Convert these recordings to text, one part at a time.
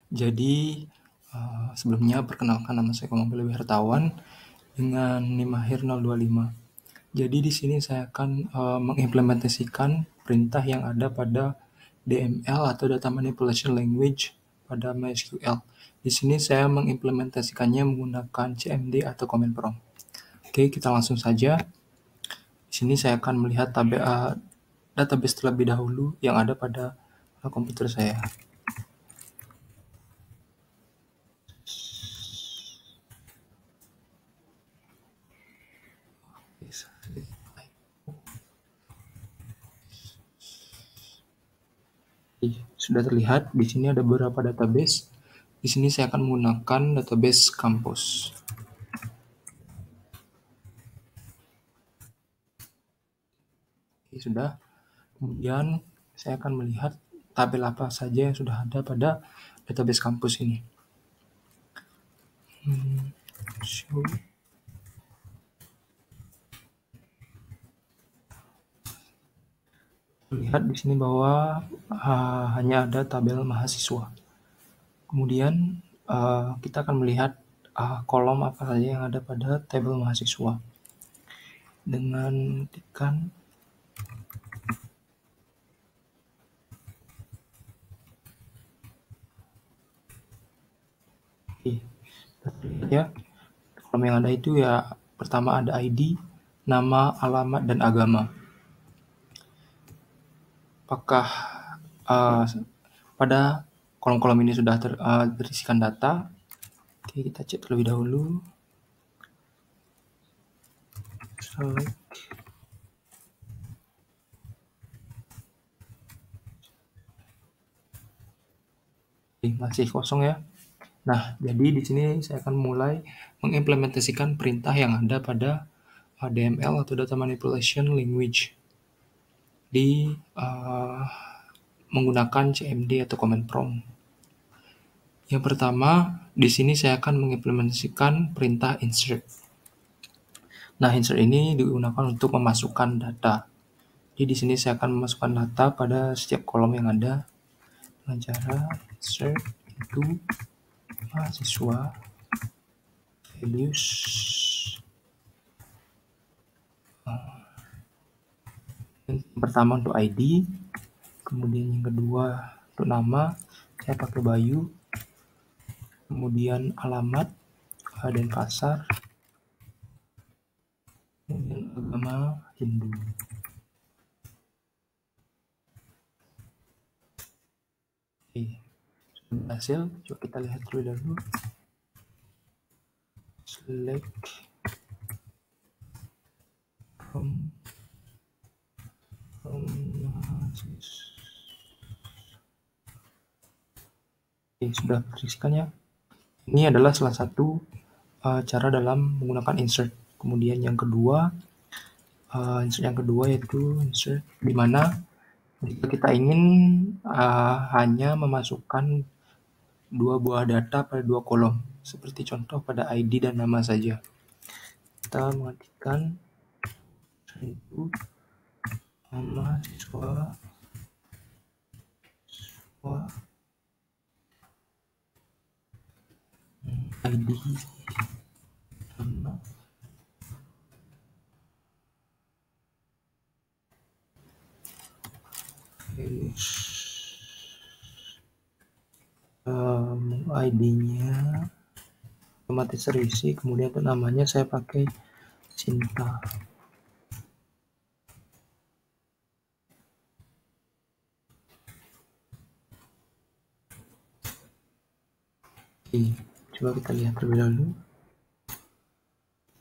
Jadi, sebelumnya perkenalkan nama saya Komang Billy Hartawan dengan NIM akhir 025. Jadi di sini saya akan mengimplementasikan perintah yang ada pada DML atau Data Manipulation Language pada MySQL. Di sini saya mengimplementasikannya menggunakan CMD atau Command Prompt. Oke, kita langsung saja. Di sini saya akan melihat database terlebih dahulu yang ada pada komputer saya. Sudah terlihat di sini ada beberapa database. Di sini saya akan menggunakan database kampus. Oke, sudah. Kemudian saya akan melihat tabel apa saja yang sudah ada pada database kampus ini. Show. Lihat di sini bahwa hanya ada tabel mahasiswa. Kemudian kita akan melihat kolom apa saja yang ada pada tabel mahasiswa. Dengan tekan ya, kolom yang ada itu ya pertama ada ID, nama, alamat, dan agama. Apakah pada kolom-kolom ini sudah terisikan data? Oke, kita cek terlebih dahulu. Select. Oke, masih kosong ya. Nah, jadi di sini saya akan mulai mengimplementasikan perintah yang ada pada DML atau Data Manipulation Language di menggunakan CMD atau Command Prompt. Yang pertama, di sini saya akan mengimplementasikan perintah insert. Nah, insert ini digunakan untuk memasukkan data. Jadi di sini saya akan memasukkan data pada setiap kolom yang ada dengan cara insert into mahasiswa values. Yang pertama untuk ID, kemudian yang kedua untuk nama, saya pakai Bayu, kemudian alamat Denpasar, kemudian agama Hindu. Oke, sudah berhasil. Coba kita lihat dulu dahulu. Select from Oke, sudah terisikan ya. Ini adalah salah satu cara dalam menggunakan insert. Kemudian yang kedua, yaitu insert di mana jika kita ingin hanya memasukkan dua buah data pada dua kolom, seperti contoh pada ID dan nama saja. Kita mengetikkan itu nama siswa ID nama ID-nya otomatis terisi. Kemudian untuk namanya saya pakai Cinta. Oke, coba kita lihat terlebih dahulu.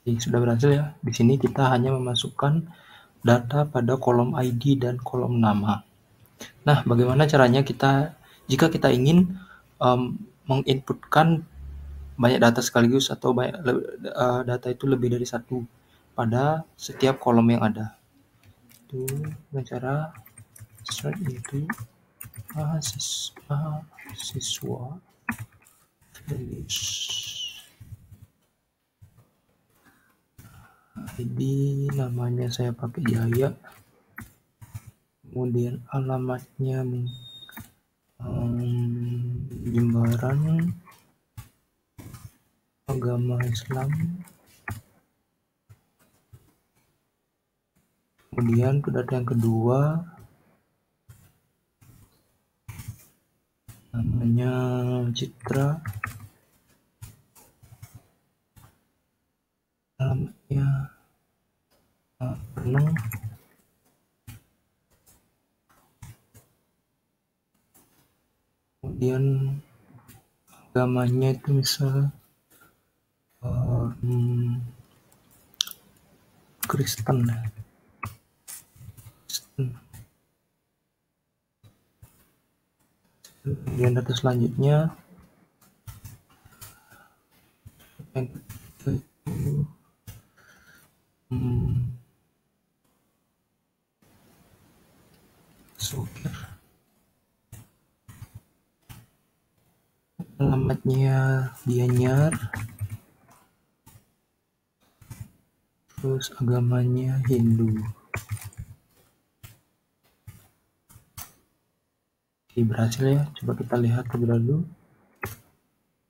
Oke, sudah berhasil ya. Di sini kita hanya memasukkan data pada kolom ID dan kolom nama. Nah, bagaimana caranya jika kita ingin menginputkan banyak data sekaligus atau data itu lebih dari satu pada setiap kolom yang ada? Itu dengan cara insert into mahasiswa values. ID namanya saya pakai Jaya, kemudian alamatnya Jimbaran agama Islam. Kemudian data yang kedua namanya Citra, alamatnya Renang. Kemudian agamanya itu misal Kristen. Kemudian data selanjutnya yang ketiga itu Sukir, alamatnya Gianyar, terus agamanya Hindu. Oke, berhasil ya. Coba kita lihat terlebih dahulu.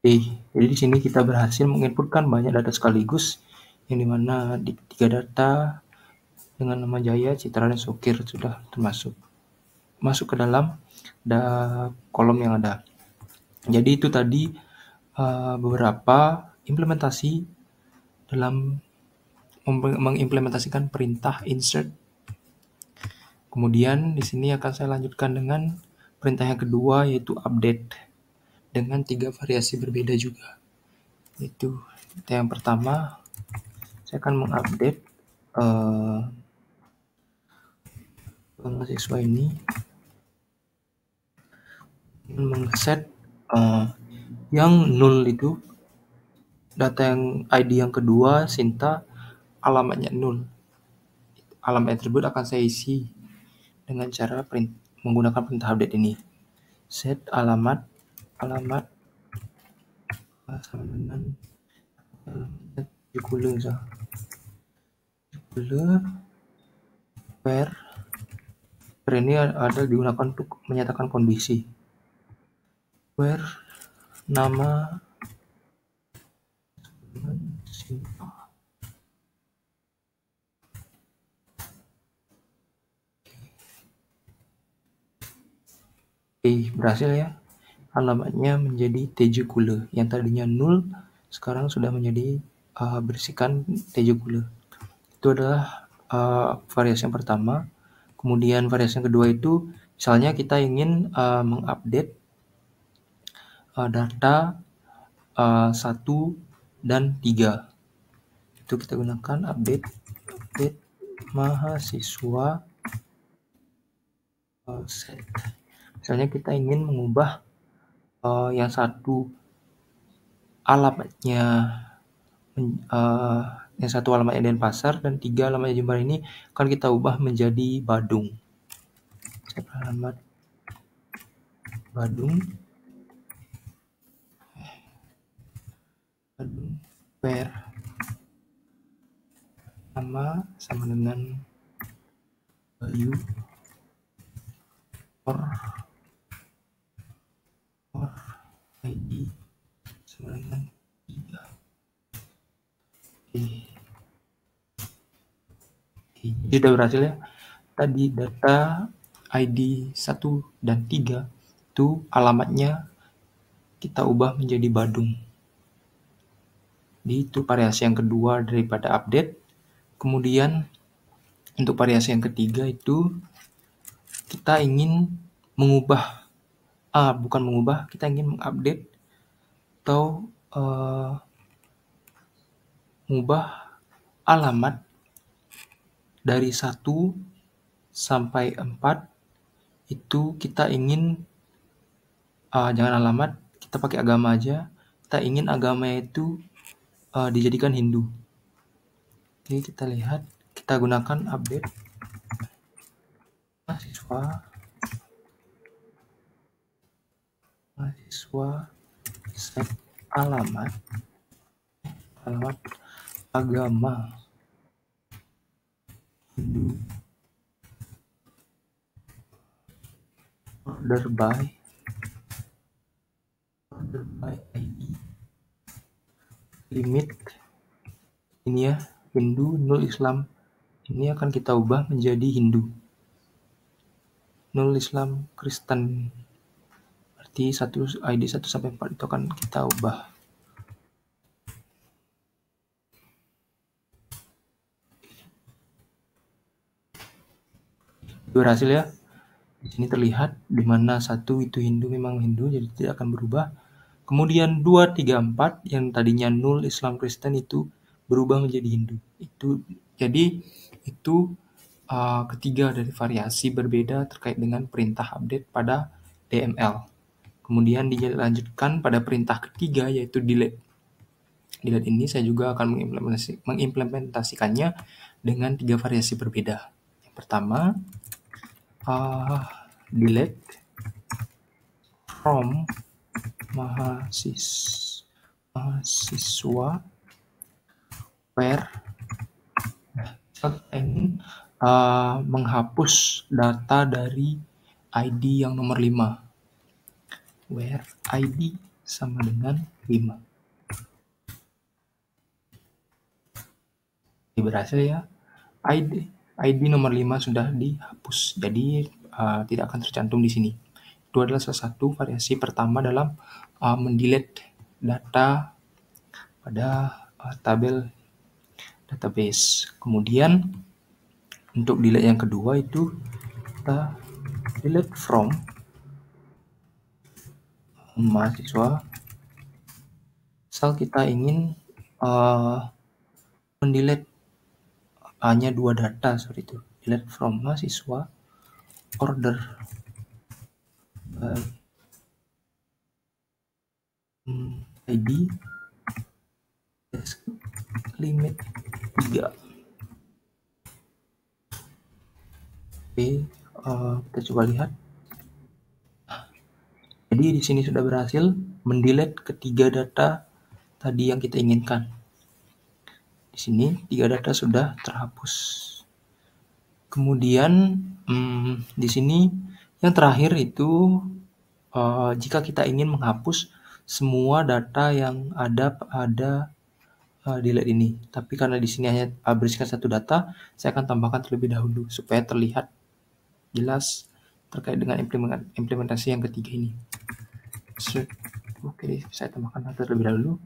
Jadi di sini kita berhasil menginputkan banyak data sekaligus, yang dimana di 3 data dengan nama Jaya, Citra, dan Sukir sudah masuk ke dalam kolom yang ada. Jadi itu tadi beberapa implementasi dalam mengimplementasikan perintah insert. Kemudian di sini akan saya lanjutkan dengan perintah yang kedua, yaitu update, dengan 3 variasi berbeda juga. Itu yang pertama, saya akan mengupdate mahasiswa ini mengset yang null itu data yang ID yang kedua, Sinta, alamatnya null. Alamat tersebut akan saya isi dengan cara menggunakan perintah update ini. Set alamat sama dengan where ini ada digunakan untuk menyatakan kondisi. Where nama berhasil ya. Alamatnya menjadi Tejukule, yang tadinya null sekarang sudah menjadi berisikan Tejukule. Itu adalah variasi yang pertama. Kemudian variasi yang kedua itu misalnya kita ingin mengupdate data 1 dan 3. Itu kita gunakan update mahasiswa set. Misalnya kita ingin mengubah yang satu alamatnya yang satu alamatnya Denpasar dan 3 alamatnya Jember ini akan kita ubah menjadi Badung. Alamat Badung where nama sama dengan Bayu or ID sama dengan 3. Sudah berhasil ya. Tadi data ID 1 dan 3 itu alamatnya kita ubah menjadi Badung. Jadi itu variasi yang kedua daripada update. Kemudian untuk variasi yang ketiga itu kita ingin mengubah kita ingin mengupdate atau mengubah alamat dari 1 sampai 4 itu kita ingin jangan alamat, kita pakai agama aja. Kita ingin agamanya itu dijadikan Hindu. Oke, kita lihat, kita gunakan update mahasiswa set alamat agama Hindu order by limit ini ya, Hindu, null Islam. Ini akan kita ubah menjadi Hindu. Null Islam, Kristen. Berarti ID 1 sampai 4 itu akan kita ubah. Berhasil ya. Di sini terlihat di mana 1 itu Hindu memang Hindu, jadi tidak akan berubah. Kemudian 2, 3, 4 yang tadinya null Islam Kristen itu berubah menjadi Hindu. Jadi itu ketiga dari variasi berbeda terkait dengan perintah update pada DML. Kemudian dilanjutkan pada perintah ketiga yaitu delete. Delete ini saya juga akan mengimplementasikannya dengan 3 variasi berbeda. Yang pertama, delete from mahasiswa where ingin menghapus data dari ID yang nomor 5, where ID sama dengan 5. Ini berhasil ya. ID nomor 5 sudah dihapus, jadi tidak akan tercantum di sini. Itu adalah salah satu variasi pertama dalam mendelete data pada tabel database. Kemudian untuk delete yang kedua itu kita delete from mahasiswa. Asal kita ingin mendelete hanya 2 data seperti itu. Delete from mahasiswa order ID limit 3. Oke, kita coba lihat. Jadi di sini sudah berhasil mendelete ketiga data tadi yang kita inginkan. Di sini 3 data sudah terhapus. Kemudian di sini yang terakhir itu jika kita ingin menghapus semua data yang ada pada delete ini. Tapi karena di sini hanya berisikan 1 data, saya akan tambahkan terlebih dahulu supaya terlihat jelas terkait dengan implementasi yang ketiga ini. Oke, saya tambahkan terlebih dahulu.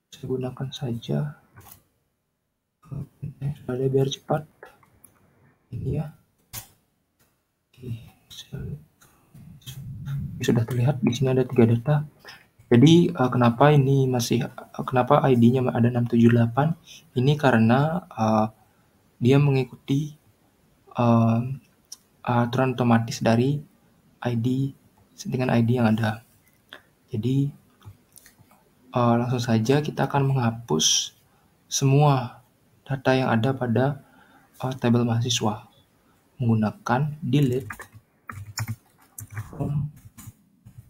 Saya gunakan saja ada biar cepat ini ya. Oke, sudah terlihat di sini ada 3 data. Jadi kenapa ID-nya ada 678? Ini karena dia mengikuti aturan otomatis dari ID dengan ID yang ada. Jadi langsung saja kita akan menghapus semua data yang ada pada tabel mahasiswa menggunakan delete from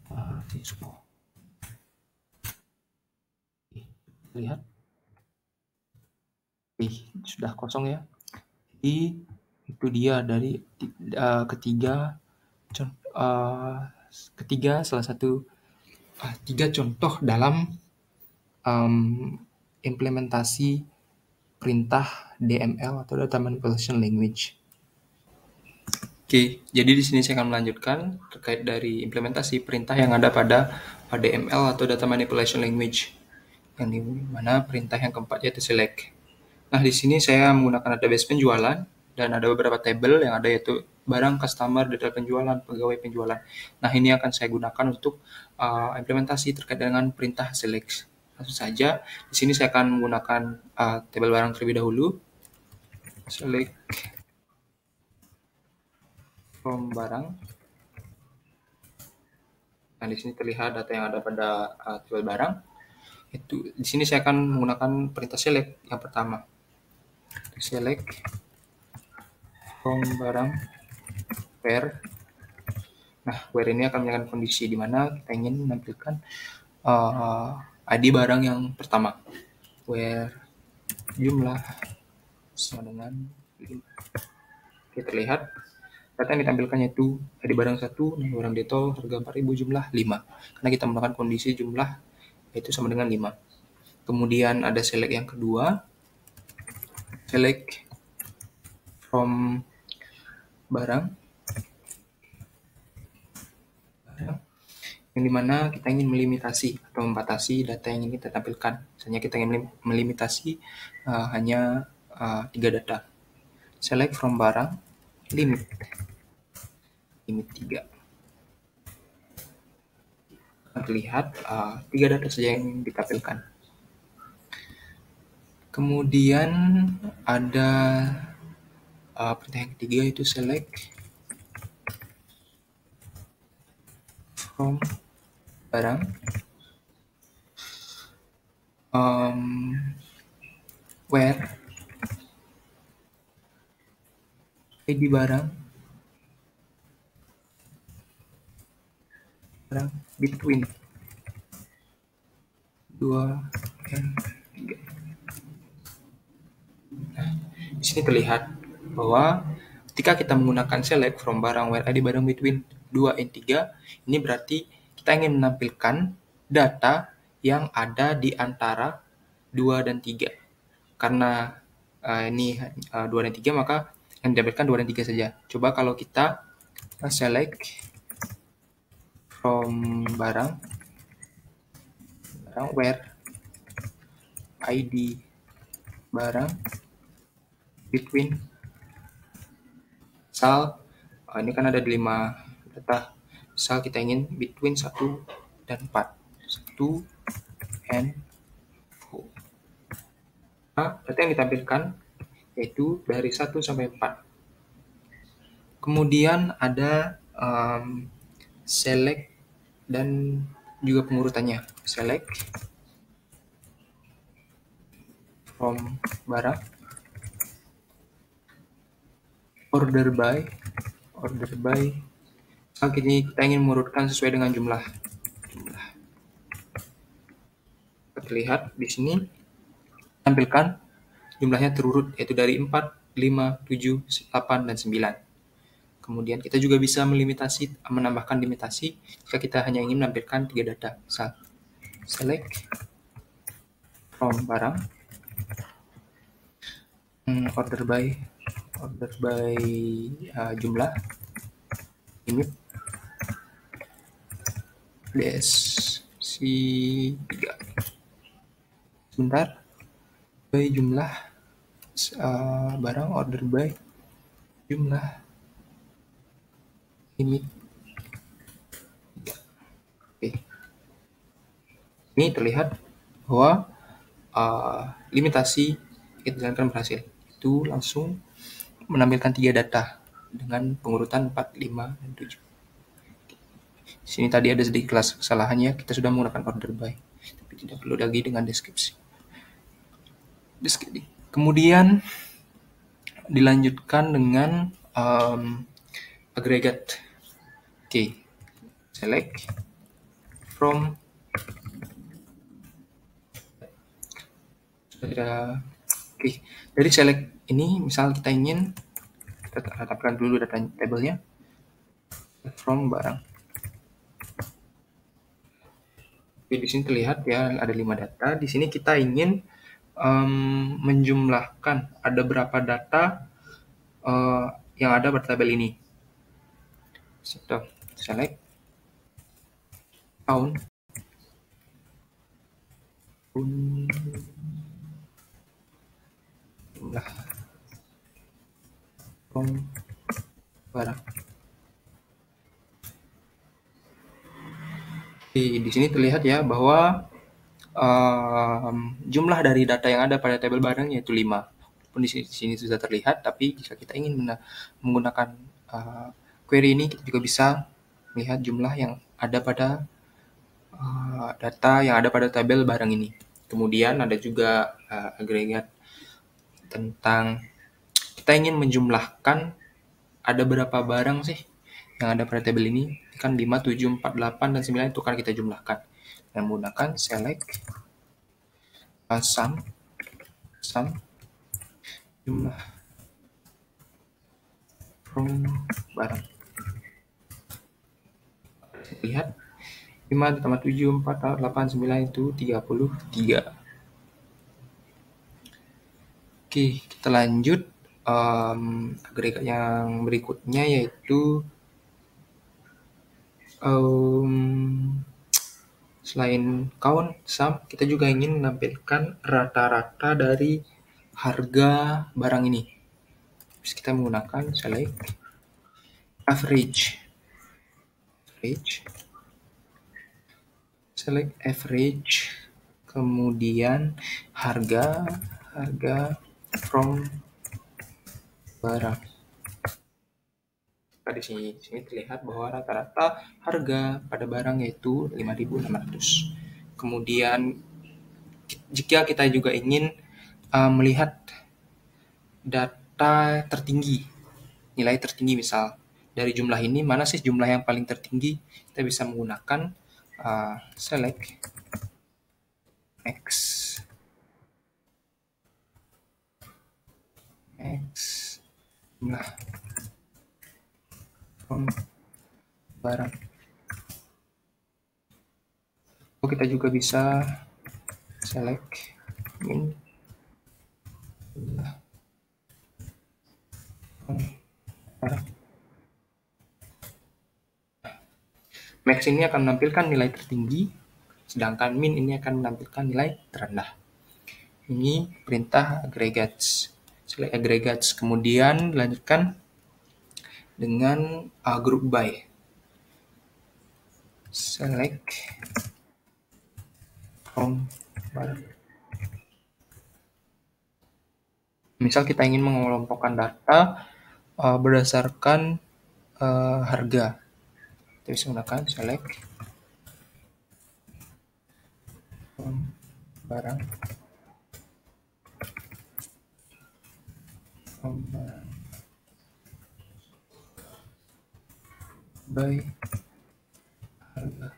mahasiswa. Lihat, sudah kosong ya. Jadi itu dia dari ketiga salah satu 3 contoh dalam implementasi perintah DML atau Data Manipulation Language. Oke, jadi di sini saya akan melanjutkan terkait dari implementasi perintah yang ada pada DML atau Data Manipulation Language, yang di mana perintah yang keempat yaitu select. Nah, di sini saya menggunakan database penjualan dan ada beberapa tabel yang ada yaitu barang, customer, data penjualan, pegawai penjualan. Nah, ini akan saya gunakan untuk implementasi terkait dengan perintah select. Langsung saja, di sini saya akan menggunakan tabel barang terlebih dahulu. Select from barang. Nah, di sini terlihat data yang ada pada tabel barang. Itu di sini saya akan menggunakan perintah select yang pertama. Select from barang where. Nah, where ini akan menyatakan kondisi di mana kita ingin menampilkan ID barang yang pertama. Where jumlah sama dengan 5. Oke, terlihat Data yang ditampilkan yaitu tadi barang 1, barang detol, harga 4.000, jumlah 5. Karena kita menggunakan kondisi jumlah yaitu sama dengan 5. Kemudian ada select yang kedua, select from barang, yang dimana kita ingin melimitasi atau membatasi data yang ingin kita tampilkan. Misalnya kita ingin melimitasi hanya 3 data. Select from barang, limit 3. Terlihat 3 data saja yang ditampilkan. Kemudian ada perintah yang ketiga, yaitu select from barang, where ID barang between 2 dan 3. Nah, di sini terlihat bahwa ketika kita menggunakan select from barang where ID barang between 2 dan 3, ini berarti kita ingin menampilkan data yang ada di antara 2 dan 3. Karena ini 2 dan 3, maka yang ditampilkan 2 dan 3 saja. Coba kalau kita select from barang where ID barang between, misal ini kan ada 5 data, misal kita ingin between 1 dan 4, 1 and 4. Nah, data yang ditampilkan yaitu dari 1 sampai 4. Kemudian ada select dan juga pengurutannya. Select from barang, order by. Misal kita ingin mengurutkan sesuai dengan jumlah. Terlihat di sini tampilkan jumlahnya terurut, yaitu dari 4, 5, 7, 8, dan 9. Kemudian kita juga bisa menambahkan limitasi jika kita hanya ingin menampilkan 3 data. Misal select from barang, order by jumlah, limit C3. Sebentar, by jumlah barang, order by jumlah, limit 3. Oke. Ini terlihat bahwa limitasi kita jalankan berhasil. Itu langsung menampilkan 3 data dengan pengurutan 4, 5, dan 7. Di sini tadi ada sedikit kesalahannya, kita sudah menggunakan order by, tapi tidak perlu lagi dengan deskripsi. Kemudian dilanjutkan dengan agregat. Oke, select from. Oke, dari select ini, misal kita ingin kita tetapkan dulu data tabelnya from barang. Oke, di sini terlihat ya ada 5 data. Di sini kita ingin menjumlahkan ada berapa data yang ada pada tabel ini. Select count jumlah from barang. Di sini terlihat ya bahwa jumlah dari data yang ada pada tabel barang yaitu 5. Walaupun di sini sudah terlihat, tapi jika kita ingin menggunakan query ini, kita juga bisa melihat jumlah yang ada pada data yang ada pada tabel barang ini. Kemudian ada juga agregat tentang kita ingin menjumlahkan ada berapa barang sih yang ada pada tabel ini. Kan 5, 7, 4, 8, dan 9 itu kan kita jumlahkan dengan menggunakan select sum jumlah from barang. Lihat 5 ditambah 7, 4, 8, 9 itu 33. Oke, kita lanjut. Agregat yang berikutnya yaitu selain count, sum, kita juga ingin menampilkan rata-rata dari harga barang ini. Terus kita menggunakan select average. Select average, kemudian harga from barang. Di sini terlihat bahwa rata-rata harga pada barang yaitu 5.600. Kemudian jika kita juga ingin melihat data tertinggi, nilai tertinggi misal dari jumlah ini, mana sih jumlah yang paling tertinggi, kita bisa menggunakan select X jumlah from barang. Kita juga bisa select min jumlah from barang. Max ini akan menampilkan nilai tertinggi, sedangkan min ini akan menampilkan nilai terendah. Ini perintah aggregates, select aggregates. Kemudian dilanjutkan dengan group by. Select from barang. Misal kita ingin mengelompokkan data berdasarkan harga, kita bisa menggunakan select from barang by harga.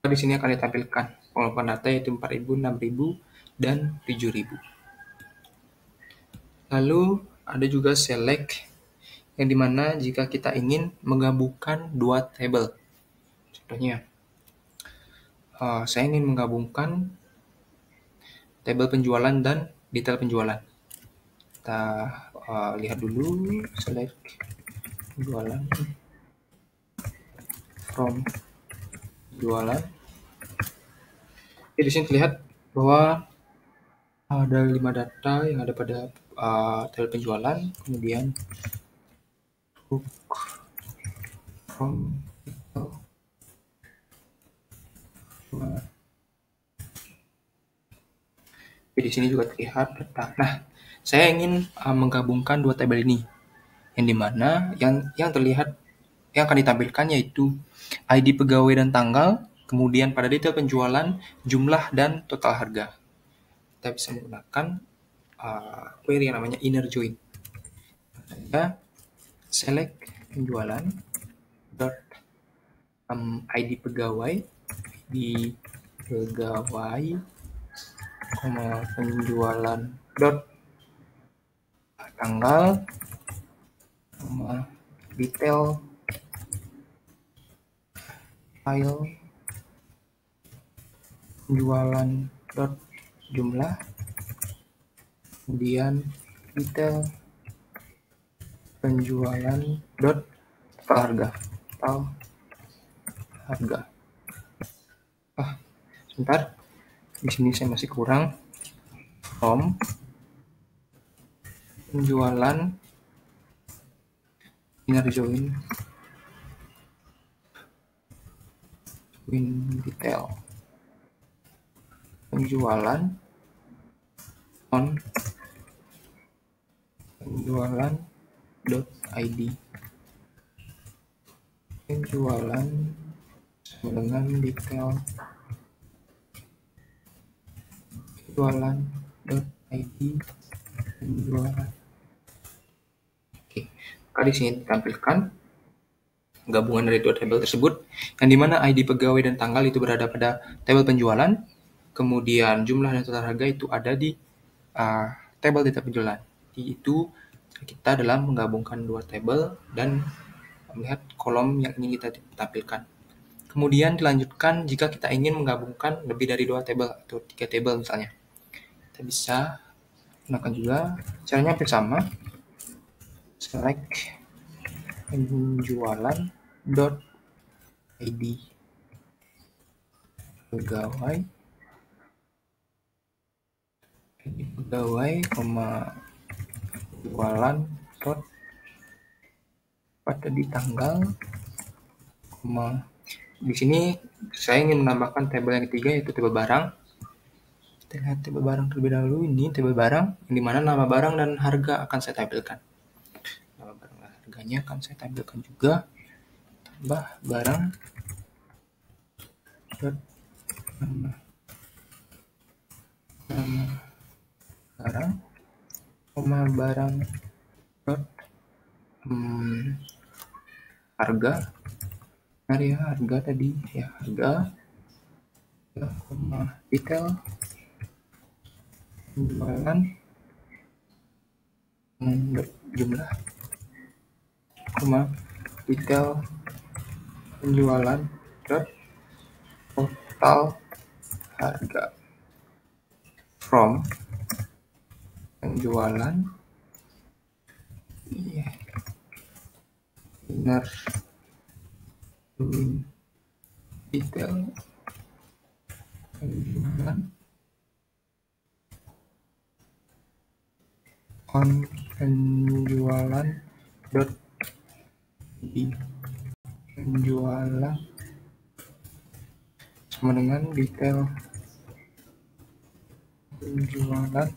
Di sini akan ditampilkan pengumpulan data yaitu 4.000, 6.000, dan 7.000. Lalu ada juga select, yang dimana jika kita ingin menggabungkan dua tabel. Contohnya, saya ingin menggabungkan tabel penjualan dan detail penjualan. Kita lihat dulu, select penjualan from penjualan. Di sini terlihat bahwa ada 5 data yang ada pada tabel penjualan, kemudian book from di sini juga terlihat data. Nah, saya ingin menggabungkan dua tabel ini, yang dimana yang terlihat yang akan ditampilkan yaitu ID pegawai dan tanggal, kemudian pada detail penjualan, jumlah dan total harga. Kita bisa menggunakan query yang namanya inner join. Kita select penjualan dot ID pegawai penjualan dot tanggal detail file penjualan dot jumlah, kemudian detail penjualan dot total harga. Sebentar, di sini saya masih kurang. From penjualan inner join detail penjualan on penjualan dot id penjualan dengan detail penjualan dot id penjualan. Oke, maka di sini ditampilkan gabungan dari dua tabel tersebut, yang dimana ID pegawai dan tanggal itu berada pada tabel penjualan, kemudian jumlah dan total harga itu ada di tabel data penjualan. Itu kita dalam menggabungkan dua tabel dan melihat kolom yang ingin kita tampilkan. Kemudian dilanjutkan jika kita ingin menggabungkan lebih dari dua tabel atau 3 tabel misalnya. Kita bisa gunakan juga, caranya hampir sama. Select penjualan.id pegawai jualan pada di tanggal, di sini saya ingin menambahkan tabel yang ketiga yaitu tabel barang. Kita lihat tabel barang terlebih dahulu. Ini tabel barang di mana nama barang dan harga akan saya tampilkan. Nama barang dan harganya akan saya tampilkan juga. Tambah barang nama barang barang harga harga tadi ya, harga detail penjualan jumlah detail penjualan total harga from penjualan inner detail penjualan on penjualan penjualan sama dengan detail penjualan.id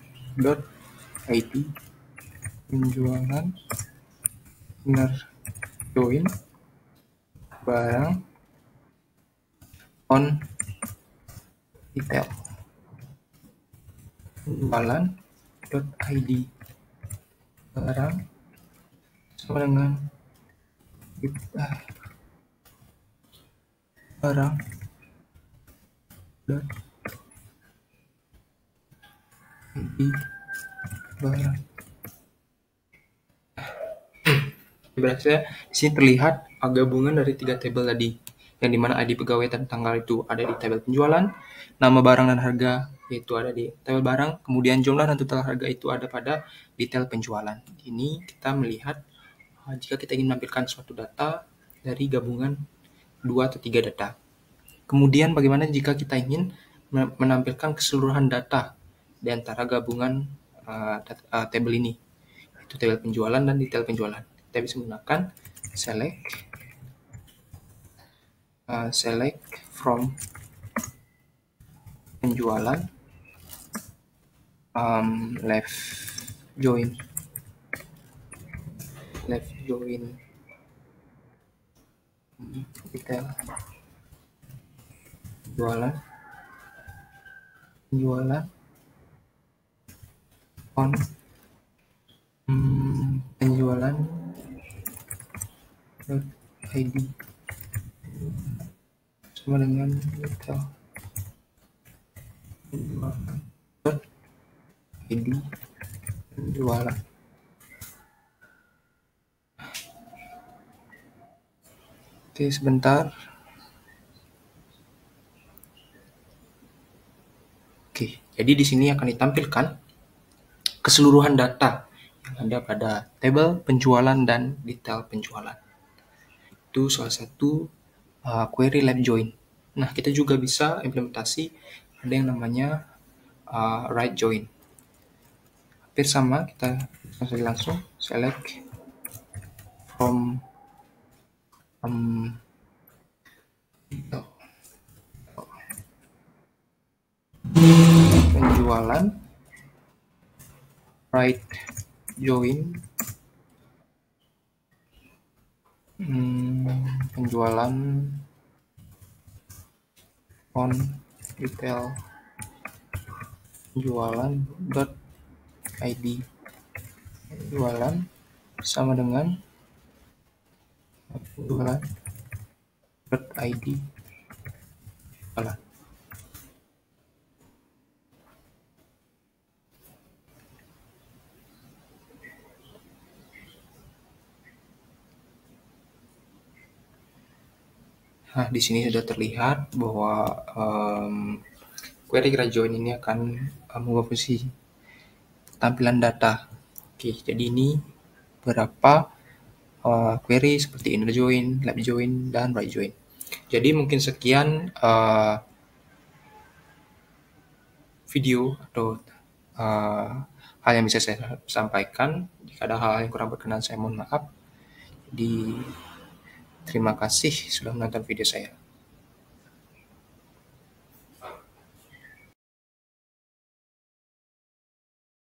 penjualan inner join barang on detail penjualan.id barang sama dengan barang barang. Berarti di sini terlihat gabungan dari 3 tabel tadi, yang dimana ID pegawai dan tanggal itu ada di tabel penjualan, nama barang dan harga itu ada di tabel barang, kemudian jumlah dan total harga itu ada pada detail penjualan. Ini kita melihat jika kita ingin menampilkan suatu data dari gabungan 2 atau 3 data. Kemudian bagaimana jika kita ingin menampilkan keseluruhan data di antara gabungan tabel ini, itu tabel penjualan dan detail penjualan. Kita bisa menggunakan select from penjualan left join detail penjualan on penjualan .id sama dengan detail .id penjualan. Oke, sebentar. Oke, jadi di sini akan ditampilkan keseluruhan data yang ada pada tabel penjualan dan detail penjualan. Itu salah satu query left join. Nah, kita juga bisa implementasi ada yang namanya right join. Hampir sama, kita langsung select from penjualan right join penjualan on detail penjualan.id penjualan sama dengan penjualan.id penjualan. Nah, di sini sudah terlihat bahwa query join ini akan mengubah fungsi tampilan data. Oke, jadi ini beberapa query seperti inner join, left join, dan right join. Jadi mungkin sekian video atau hal yang bisa saya sampaikan. Jika ada hal yang kurang berkenan, saya mohon maaf. Jadi terima kasih sudah menonton video saya.